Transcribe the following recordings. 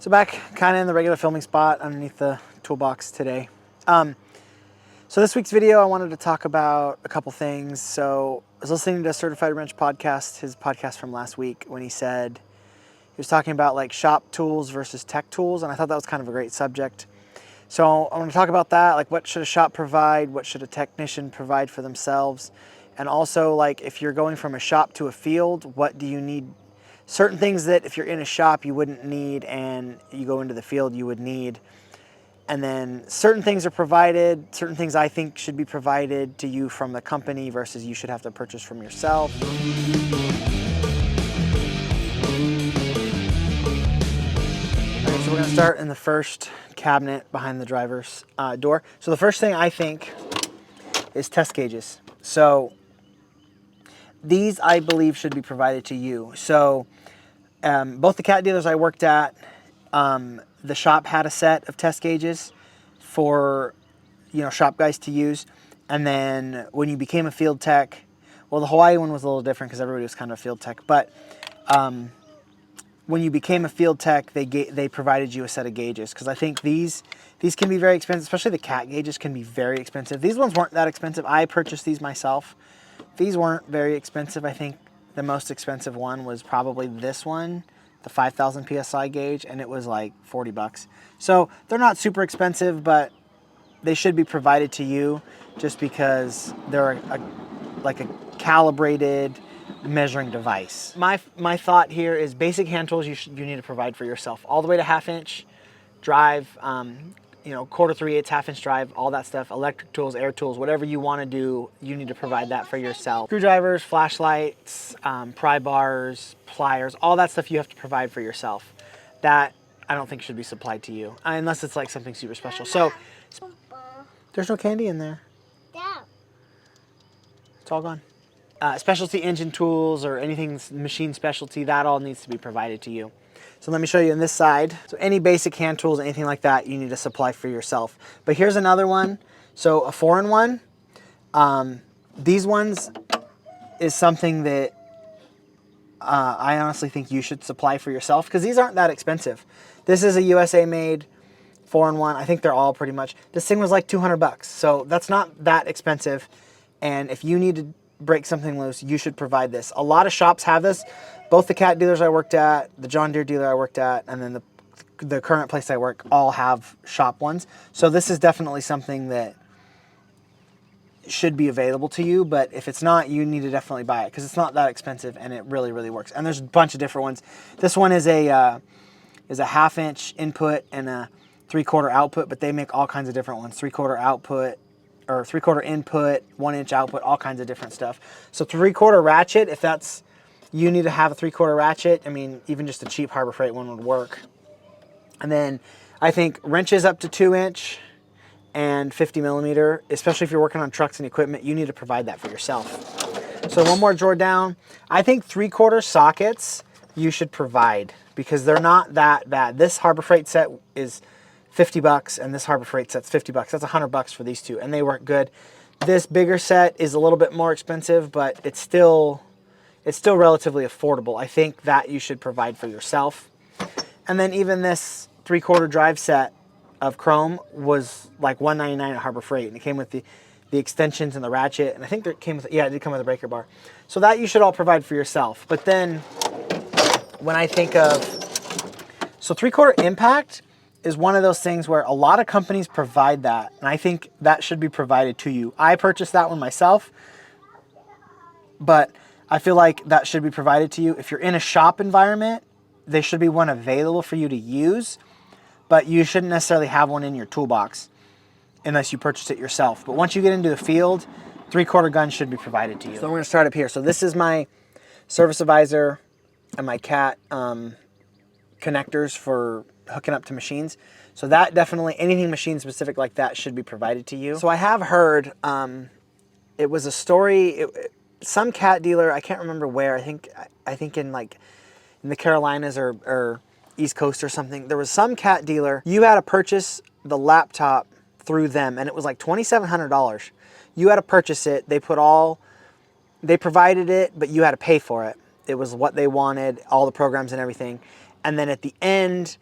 So back kind of in the regular filming spot underneath the toolbox today. So this week's video, I wanted to talk about a couple things. So I was listening to a Certified Wrench podcast, his podcast from last week, when he was talking about like shop tools versus tech tools, and I thought that was kind of a great subject. So I want to talk about that, like what should a shop provide, what should a technician provide for themselves, and also like if you're going from a shop to a field, what do you need? Certain things that if you're in a shop you wouldn't need and you go into the field you would need. And then certain things are provided, certain things I think should be provided to you from the company versus you should have to purchase from yourself. Okay, so we're gonna start in the first cabinet behind the driver's door. So the first thing I think is test gauges. So these I believe should be provided to you. So both the cat dealers I worked at, the shop had a set of test gauges for, shop guys to use. And then when you became a field tech, well, the Hawaii one was a little different because everybody was kind of a field tech. But when you became a field tech, they provided you a set of gauges because I think these can be very expensive, especially the cat gauges can be very expensive. These ones weren't that expensive. I purchased these myself. These weren't very expensive. I think the most expensive one was probably this one, the 5,000 PSI gauge, and it was like 40 bucks. So they're not super expensive, but they should be provided to you just because they're like a calibrated measuring device. My thought here is basic hand tools you need to provide for yourself, all the way to 1/2 inch drive, 1/4, 3/8, 1/2 inch drive, all that stuff, electric tools, air tools, whatever you want to do, you need to provide that for yourself. Screwdrivers, flashlights, pry bars, pliers, all that stuff you have to provide for yourself. That I don't think should be supplied to you, unless it's like something super special. So there's no candy in there. It's all gone. Specialty engine tools or anything machine specialty, that all needs to be provided to you. So let me show you on this side. So any basic hand tools, anything like that, you need to supply for yourself. But here's another one. So a 4-in-1. These ones is something that I honestly think you should supply for yourself because these aren't that expensive. This is a USA made 4-in-1. I think they're all pretty much. This thing was like 200 bucks. So that's not that expensive. And if you need to break something loose, you should provide this. A lot of shops have this. Both the cat dealers I worked at, the John Deere dealer I worked at, and then the current place I work all have shop ones. So this is definitely something that should be available to you, but if it's not, you need to definitely buy it because it's not that expensive and it really, really works. And there's a bunch of different ones. This one is a 1/2 inch input and a 3/4 output, but they make all kinds of different ones. 3/4 output, or 3/4 input, 1 inch output, all kinds of different stuff. So 3/4 ratchet, if that's, you need to have a 3/4 ratchet. I mean, even just a cheap Harbor Freight one would work. And then I think wrenches up to 2 inch and 50 millimeter, especially if you're working on trucks and equipment, you need to provide that for yourself. So one more drawer down. I think 3/4 sockets you should provide because they're not that bad. This Harbor Freight set is 50 bucks and this Harbor Freight set's 50 bucks. That's 100 bucks for these two and they work good. This bigger set is a little bit more expensive, but it's still relatively affordable. I think that you should provide for yourself. And then even this 3/4 drive set of chrome was like $199 at Harbor Freight, and it came with the extensions and the ratchet, and I think it came with, yeah, it did come with a breaker bar. So that you should all provide for yourself. But then when I think of, so 3/4 impact is one of those things where a lot of companies provide that, and I think that should be provided to you. I purchased that one myself, but I feel like that should be provided to you. If you're in a shop environment, there should be one available for you to use, but you shouldn't necessarily have one in your toolbox unless you purchase it yourself. But once you get into the field, 3/4 gun should be provided to you. So we're gonna start up here. So this is my service advisor and my cat connectors for hooking up to machines. So that definitely, anything machine specific like that should be provided to you. So I have heard, it was a story, some cat dealer, I can't remember where, I think in the Carolinas or East Coast or something, there was some cat dealer, you had to purchase the laptop through them and it was like $2,700. You had to purchase it, they provided it, but you had to pay for it. It was what they wanted, all the programs and everything. And then at the end,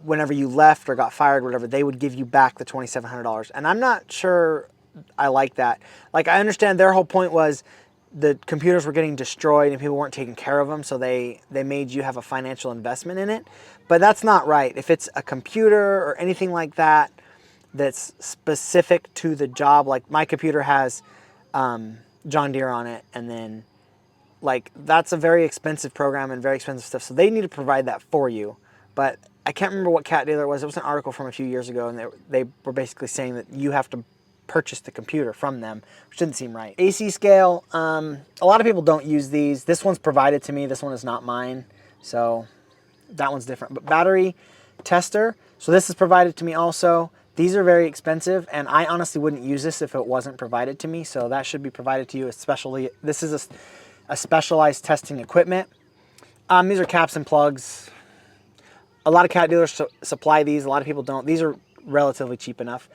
whenever you left or got fired, whatever, they would give you back the $2,700. And I'm not sure I like that. Like, I understand their whole point was the computers were getting destroyed and people weren't taking care of them, so they made you have a financial investment in it. But that's not right. If it's a computer or anything like that that's specific to the job, like my computer has John Deere on it, and then like that's a very expensive program and very expensive stuff, so they need to provide that for you. But I can't remember what cat dealer it was. It was an article from a few years ago, and they were basically saying that you have to purchase the computer from them, which didn't seem right. AC scale, a lot of people don't use these. This one's provided to me. This one is not mine, so that one's different. But battery tester, so this is provided to me also. These are very expensive, and I honestly wouldn't use this if it wasn't provided to me, so that should be provided to you, especially, this is a specialized testing equipment. These are caps and plugs. A lot of cat dealers supply these. A lot of people don't. These are relatively cheap enough.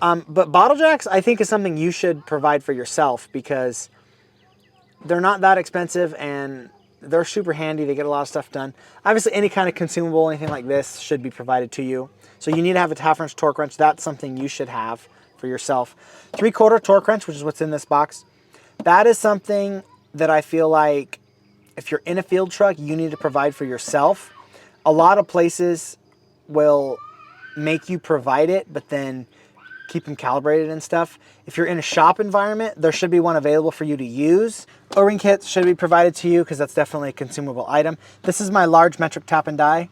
But bottle jacks, I think, is something you should provide for yourself because they're not that expensive and they're super handy. They get a lot of stuff done. Obviously, any kind of consumable, anything like this should be provided to you. So you need to have a 1/2 inch torque wrench. That's something you should have for yourself. 3/4 torque wrench, which is what's in this box. That is something that I feel like if you're in a field truck, you need to provide for yourself. A lot of places will make you provide it, but then keep them calibrated and stuff. If you're in a shop environment, there should be one available for you to use. O-ring kits should be provided to you because that's definitely a consumable item. This is my large metric tap and die.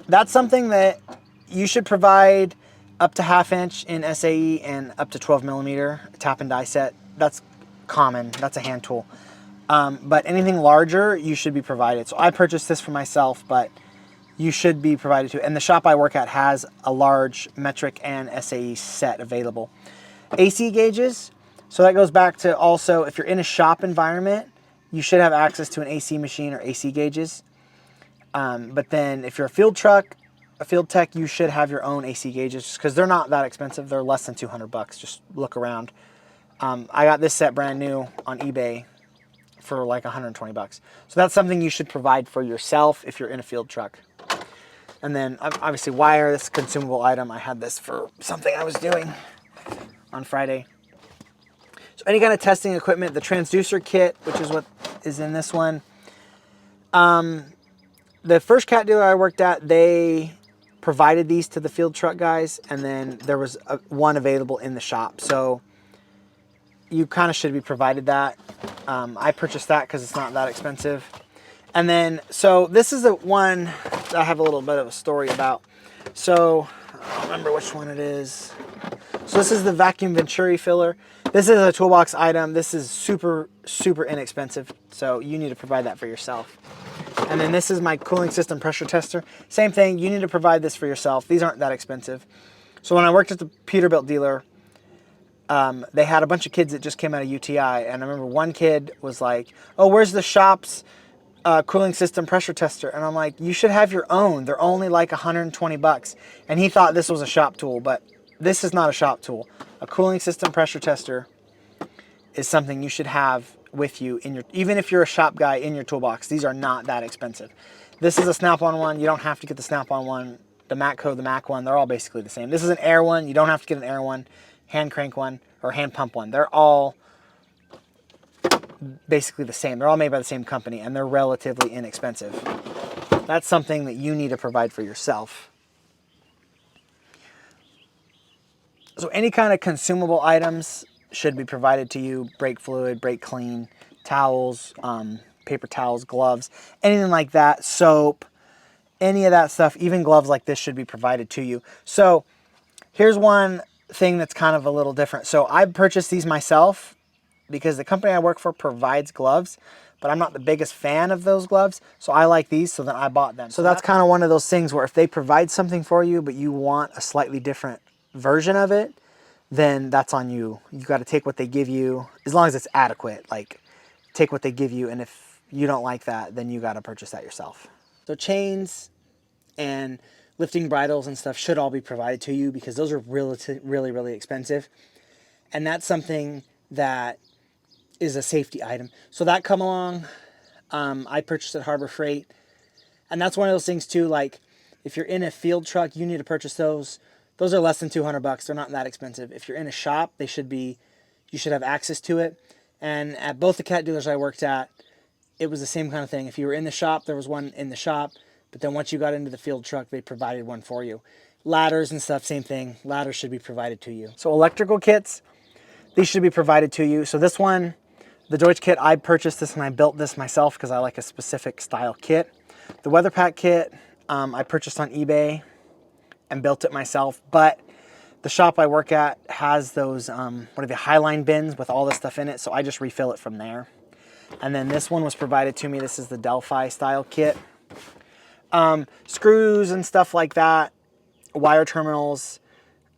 That's something that you should provide up to 1/2 inch in SAE and up to 12 millimeter tap and die set. That's common, that's a hand tool. But anything larger, you should be provided. So I purchased this for myself, but you should be provided to. And the shop I work at has a large metric and SAE set available. AC gauges, so that goes back to also, if you're in a shop environment, you should have access to an AC machine or AC gauges. But then if you're a field truck, a field tech, you should have your own AC gauges because they're not that expensive. They're less than 200 bucks. Just look around. I got this set brand new on eBay for like 120 bucks. So that's something you should provide for yourself if you're in a field truck. And then obviously wire, this consumable item. I had this for something I was doing on Friday. So any kind of testing equipment, the transducer kit, which is what is in this one. The first cat dealer I worked at, they provided these to the field truck guys, and then there was one available in the shop. So you kind of should be provided that. I purchased that because it's not that expensive. And then, so this is the one that I have a little bit of a story about. So I don't remember which one it is. So this is the vacuum venturi filler. This is a toolbox item. This is super, super inexpensive. So you need to provide that for yourself. And then this is my cooling system pressure tester. Same thing, you need to provide this for yourself. These aren't that expensive. So when I worked at the Peterbilt dealer, they had a bunch of kids that just came out of UTI. And I remember one kid was like, oh, where's the shop's cooling system pressure tester? And I'm like, you should have your own. They're only like 120 bucks. And he thought this was a shop tool, but this is not a shop tool. A cooling system pressure tester is something you should have with you in your, even if you're a shop guy, in your toolbox. These are not that expensive. This is a snap-on one. You don't have to get the snap-on one. The Matco, the Mac one, they're all basically the same. This is an air one. You don't have to get an air one, hand crank one, or hand pump one. They're all basically the same. They're all made by the same company, and they're relatively inexpensive. That's something that you need to provide for yourself. So any kind of consumable items should be provided to you. Brake fluid, brake clean, towels, paper towels, gloves, anything like that, soap, any of that stuff, even gloves like this should be provided to you. So here's one thing that's kind of a little different. So I purchased these myself because the company I work for provides gloves, but I'm not the biggest fan of those gloves. So I like these, so then I bought them. So that's kind of one of those things where if they provide something for you, but you want a slightly different version of it, then that's on you. You got to take what they give you, as long as it's adequate. Like, take what they give you, and if you don't like that, then you got to purchase that yourself. So chains and lifting bridles and stuff should all be provided to you because those are really expensive. And that's something that is a safety item. So that come along, I purchased at Harbor Freight. And that's one of those things too, like If you're in a field truck, you need to purchase those. Those are less than 200 bucks. They're not that expensive. If you're in a shop, you should have access to it. And at both the cat dealers I worked at, it was the same kind of thing. If you were in the shop, there was one in the shop, but then once you got into the field truck, they provided one for you. Ladders and stuff, same thing. Ladders should be provided to you. So electrical kits, these should be provided to you. So this one, the Deutsch kit, I purchased this and I built this myself because I like a specific style kit. The Weather Pack kit, I purchased on eBay and built it myself, but the shop I work at has those, what are the Highline bins with all this stuff in it, so I just refill it from there. And then this one was provided to me. This is the Delphi style kit. Screws and stuff like that, wire terminals,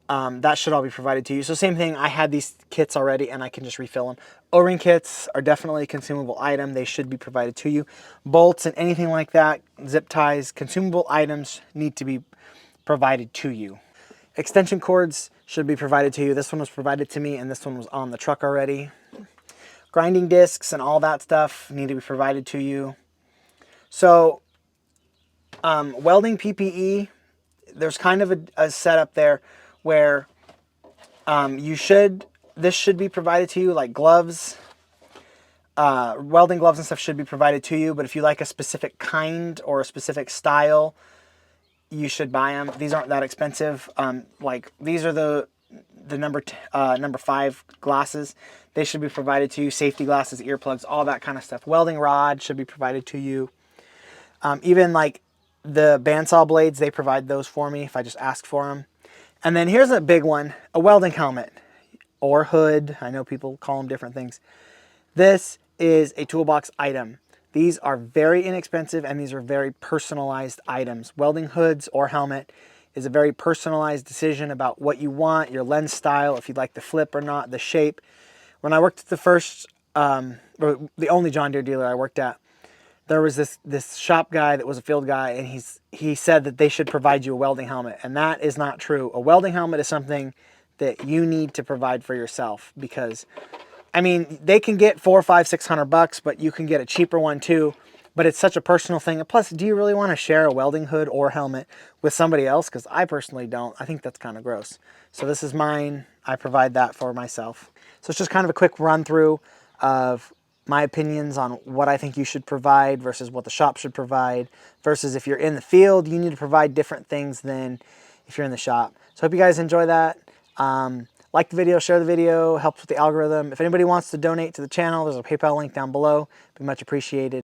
that should all be provided to you. So same thing, I had these kits already and I can just refill them. O-ring kits are definitely a consumable item. They should be provided to you. Bolts and anything like that, zip ties, consumable items need to be provided to you. Extension cords should be provided to you. This one was provided to me and this one was on the truck already. Grinding discs and all that stuff need to be provided to you. So welding PPE, there's kind of a setup there where this should be provided to you, like gloves, welding gloves and stuff should be provided to you, but if you like a specific kind or a specific style, you should buy them. These aren't that expensive. Like these are the number 5 glasses. They should be provided to you. Safety glasses, earplugs, all that kind of stuff. Welding rod should be provided to you. Even like the bandsaw blades, they provide those for me if I just ask for them. And then here's a big one, a welding helmet or hood. I know people call them different things. This is a Toolbox item. These are very inexpensive and these are very personalized items. Welding hoods or helmet is a very personalized decision about what you want, your lens style, if you'd like the flip or not, the shape. When I worked at the first, or the only John Deere dealer I worked at, there was this shop guy that was a field guy, and he said that they should provide you a welding helmet, and that is not true. A welding helmet is something that you need to provide for yourself because, I mean, they can get $400, $500, $600, but you can get a cheaper one too. But it's such a personal thing. And plus, do you really want to share a welding hood or helmet with somebody else? Because I personally don't. I think that's kind of gross. So this is mine. I provide that for myself. So it's just kind of a quick run through of my opinions on what I think you should provide versus what the shop should provide versus if you're in the field, you need to provide different things than if you're in the shop. So I hope you guys enjoy that. Like the video, share the video, helps with the algorithm. If anybody wants to donate to the channel, there's a PayPal link down below. It'd be much appreciated.